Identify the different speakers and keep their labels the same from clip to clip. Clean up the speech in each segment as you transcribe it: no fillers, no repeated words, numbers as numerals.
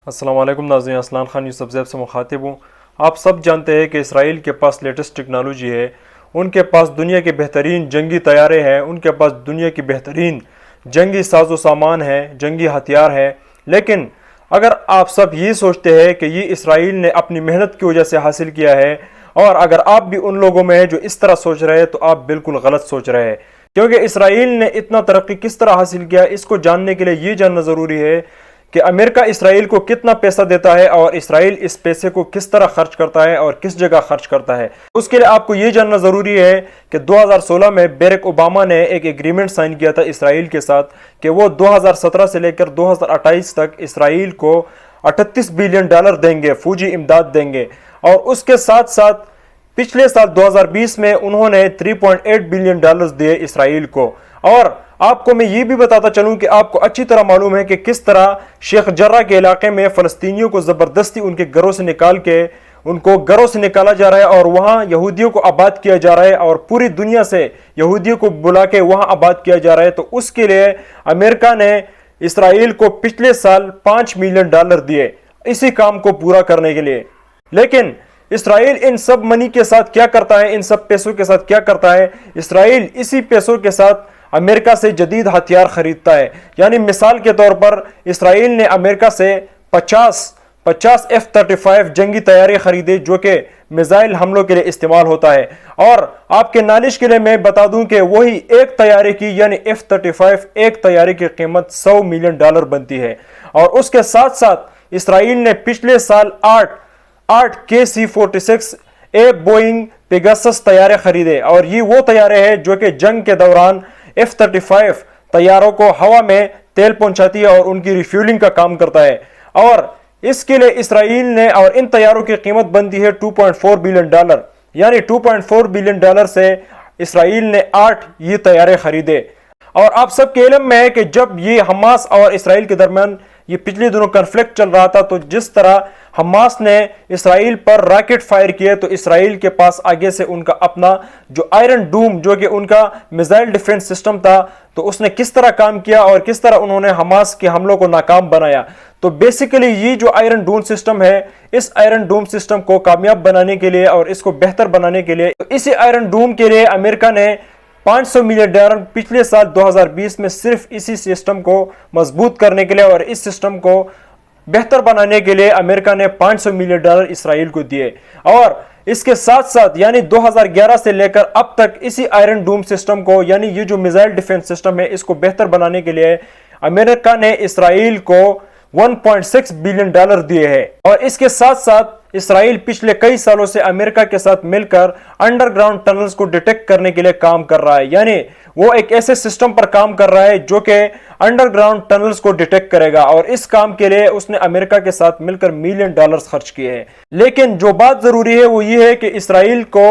Speaker 1: السلام علیکم ناظرین، اسلان خان یوسف زیب سے مخاطب ہوں۔ آپ سب جانتے ہیں کہ اسرائیل کے پاس لیٹسٹ ٹیکنالوجی ہے، ان کے پاس دنیا کے بہترین جنگی طیارے ہیں، ان کے پاس دنیا کی بہترین جنگی ساز و سامان ہے، جنگی ہتھیار ہے۔ لیکن اگر آپ سب یہ سوچتے ہیں کہ یہ اسرائیل نے اپنی محنت کی وجہ سے حاصل کیا ہے، اور اگر آپ بھی ان لوگوں میں ہیں جو اس طرح سوچ رہے ہیں، تو آپ بالکل غلط سوچ رہے ہیں، کیونکہ اسرائیل نے اتنا ترقی کس طرح حاصل کیا، اس کو جاننے کے لیے یہ جاننا ضروری ہے کہ امریکہ اسرائیل کو کتنا پیسہ دیتا ہے اور اسرائیل اس پیسے کو کس طرح خرچ کرتا ہے اور کس جگہ خرچ کرتا ہے۔ اس کے لیے آپ کو یہ جاننا ضروری ہے کہ 2016 میں بیرک اوباما نے ایک ایگریمنٹ سائن کیا تھا اسرائیل کے ساتھ کہ وہ 2017 سے لے کر 2028 تک اسرائیل کو $38 بلین دیں گے، فوجی امداد دیں گے، اور اس کے ساتھ ساتھ پچھلے سال 2020 میں انہوں نے $3.8 بلین دیے اسرائیل کو۔ اور آپ کو میں یہ بھی بتاتا چلوں کہ آپ کو اچھی طرح معلوم ہے کہ کس طرح شیخ جرہ کے علاقے میں فلسطینیوں کو زبردستی ان کے گھروں سے نکال کے ان کو گھروں سے نکالا جا رہا ہے اور وہاں یہودیوں کو آباد کیا جا رہا ہے، اور پوری دنیا سے یہودیوں کو بلا کے وہاں آباد کیا جا رہا ہے۔ تو اس کے لیے امریکہ نے اسرائیل کو پچھلے سال $5 ملین دیے اسی کام کو پورا کرنے کے لیے۔ لیکن اسرائیل ان سب منی کے ساتھ کیا کرتا ہے، ان سب پیسوں کے ساتھ کیا کرتا ہے؟ اسرائیل اسی پیسوں کے ساتھ امریکہ سے جدید ہتھیار خریدتا ہے۔ یعنی مثال کے طور پر اسرائیل نے امریکہ سے 50 F-35 جنگی طیارے خریدے جو کہ میزائل حملوں کے لیے استعمال ہوتا ہے، اور آپ کے نالش کے لیے میں بتا دوں کہ وہی ایک طیارے کی یعنی F-35 ایک طیارے کی قیمت $100 ملین بنتی ہے۔ اور اس کے ساتھ ساتھ اسرائیل نے پچھلے سال 8 KC-46 ایک بوئنگ پیگاسس طیارے خریدے، اور یہ وہ طیارے ہیں جو کہ جنگ کے دوران F-35 طیاروں کو ہوا میں تیل پہنچاتی ہے اور ان کی ریفیولنگ کا کام کرتا ہے۔ اور اس کے لیے اسرائیل نے، اور ان طیاروں کی قیمت بنتی ہے $2.4 بلین، یعنی $2.4 بلین سے اسرائیل نے 8 یہ طیارے خریدے۔ اور آپ سب کے علم میں ہے کہ جب یہ حماس اور اسرائیل کے درمیان یہ پچھلے دنوں کنفلکٹ چل رہا تھا، تو جس طرح حماس نے اسرائیل پر راکٹ فائر کیے، تو اسرائیل کے پاس آگے سے ان کا اپنا جو آئرن ڈوم جو کہ ان کا میزائل ڈیفنس سسٹم تھا، تو اس نے کس طرح کام کیا اور کس طرح انہوں نے حماس کے حملوں کو ناکام بنایا۔ تو بیسیکلی یہ جو آئرن ڈوم سسٹم ہے، اس آئرن ڈوم سسٹم کو کامیاب بنانے کے لیے اور اس کو بہتر بنانے کے لیے، اسی آئرن ڈوم کے لیے امریکہ نے $500 ملین پچھلے سال 2020 میں صرف اسی سسٹم کو مضبوط کرنے کے لیے اور اس سسٹم کو بہتر بنانے کے لیے امریکہ نے $500 ملین اسرائیل کو دیے۔ اور اس کے ساتھ ساتھ یعنی 2011 سے لے کر اب تک اسی آئرن ڈوم سسٹم کو، یعنی یہ جو میزائل ڈیفنس سسٹم ہے، اس کو بہتر بنانے کے لیے امریکہ نے اسرائیل کو $1.6 بلین دیے ہیں۔ اور اس کے ساتھ ساتھ اسرائیل پچھلے کئی سالوں سے امریکہ کے ساتھ مل کر انڈر گراؤنڈ ٹنلز کو ڈیٹیکٹ کرنے کے لیے کام کر رہا ہے، یعنی وہ ایک ایسے سسٹم پر کام کر رہا ہے جو کہ انڈر گراؤنڈ ٹنلز کو ڈیٹیکٹ کرے گا، اور اس کام کے لیے اس نے امریکہ کے ساتھ مل کر $1 ملین خرچ کیے ہیں۔ لیکن جو بات ضروری ہے وہ یہ ہے کہ اسرائیل کو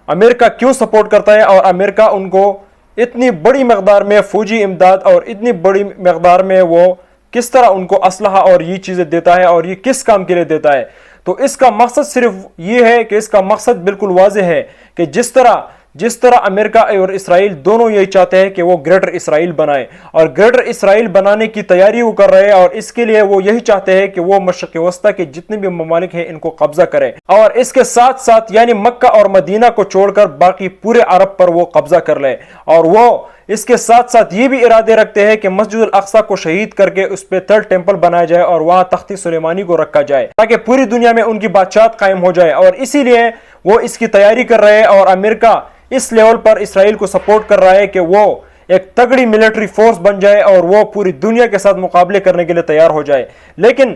Speaker 1: امریکہ کیوں سپورٹ کرتا ہے، اور امریکہ ان کو اتنی بڑی مقدار میں فوجی امداد اور اتنی بڑی مقدار میں وہ کس طرح ان کو اسلحہ اور یہ چیزیں دیتا ہے، اور یہ کس کام کے لیے دیتا ہے۔ تو اس کا مقصد صرف یہ ہے کہ اس کا مقصد بالکل واضح ہے کہ جس طرح امریکہ اور اسرائیل دونوں یہی چاہتے ہیں کہ وہ گریٹر اسرائیل بنائے، اور گریٹر اسرائیل بنانے کی تیاری وہ کر رہے ہیں، اور اس کے لیے وہ یہی چاہتے ہیں کہ وہ مشرق وسطیٰ کے جتنے بھی ممالک ہیں ان کو قبضہ کرے، اور اس کے ساتھ ساتھ یعنی مکہ اور مدینہ کو چھوڑ کر باقی پورے عرب پر وہ قبضہ کر لے۔ اور وہ اس کے ساتھ ساتھ یہ بھی ارادے رکھتے ہیں کہ مسجد الاقصی کو شہید کر کے اس پہ تھرڈ ٹیمپل بنایا جائے اور وہاں تخت سلیمانی کو رکھا جائے، تاکہ پوری دنیا میں ان کی بادشاہت قائم ہو جائے۔ اور اسی لیے وہ اس کی تیاری کر رہے ہیں، اور امریکہ اس لیول پر اسرائیل کو سپورٹ کر رہا ہے کہ وہ ایک تگڑی ملٹری فورس بن جائے اور وہ پوری دنیا کے ساتھ مقابلے کرنے کے لیے تیار ہو جائے۔ لیکن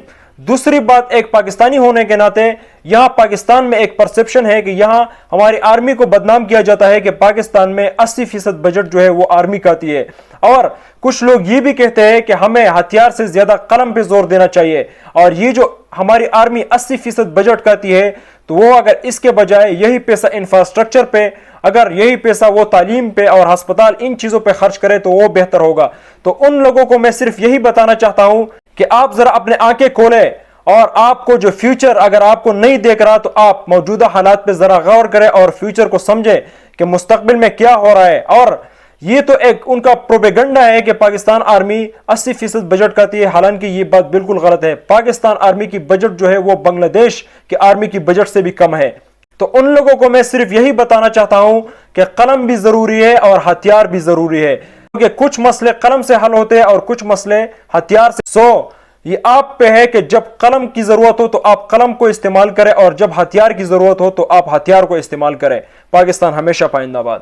Speaker 1: دوسری بات، ایک پاکستانی ہونے کے ناطے یہاں پاکستان میں ایک پرسپشن ہے کہ یہاں ہماری آرمی کو بدنام کیا جاتا ہے کہ پاکستان میں 80% بجٹ جو ہے وہ آرمی کا آتی ہے، اور کچھ لوگ یہ بھی کہتے ہیں کہ ہمیں ہتھیار سے زیادہ قلم پہ زور دینا چاہیے، اور یہ جو ہماری آرمی 80% بجٹ کا آتی ہے، تو وہ اگر اس کے بجائے یہی پیسہ انفراسٹرکچر پہ، اگر یہی پیسہ وہ تعلیم پہ اور ہسپتال ان چیزوں پہ خرچ کرے تو وہ بہتر ہوگا۔ تو ان لوگوں کو میں صرف یہی بتانا چاہتا ہوں کہ آپ ذرا اپنے آنکھیں کھولیں، اور آپ کو جو فیوچر اگر آپ کو نہیں دیکھ رہا تو آپ موجودہ حالات پہ ذرا غور کریں اور فیوچر کو سمجھیں کہ مستقبل میں کیا ہو رہا ہے۔ اور یہ تو ایک ان کا پروپیگنڈا ہے کہ پاکستان آرمی 80% بجٹ کرتی ہے، حالانکہ یہ بات بالکل غلط ہے۔ پاکستان آرمی کی بجٹ جو ہے وہ بنگلہ دیش کی آرمی کی بجٹ سے بھی کم ہے۔ تو ان لوگوں کو میں صرف یہی بتانا چاہتا ہوں کہ قلم بھی ضروری ہے اور ہتھیار بھی ضروری ہے، کیونکہ کچھ مسئلے قلم سے حل ہوتے ہیں اور کچھ مسئلے ہتھیار سے۔ یہ آپ پہ ہے کہ جب قلم کی ضرورت ہو تو آپ قلم کو استعمال کریں، اور جب ہتھیار کی ضرورت ہو تو آپ ہتھیار کو استعمال کریں۔ پاکستان ہمیشہ پائندہ باد۔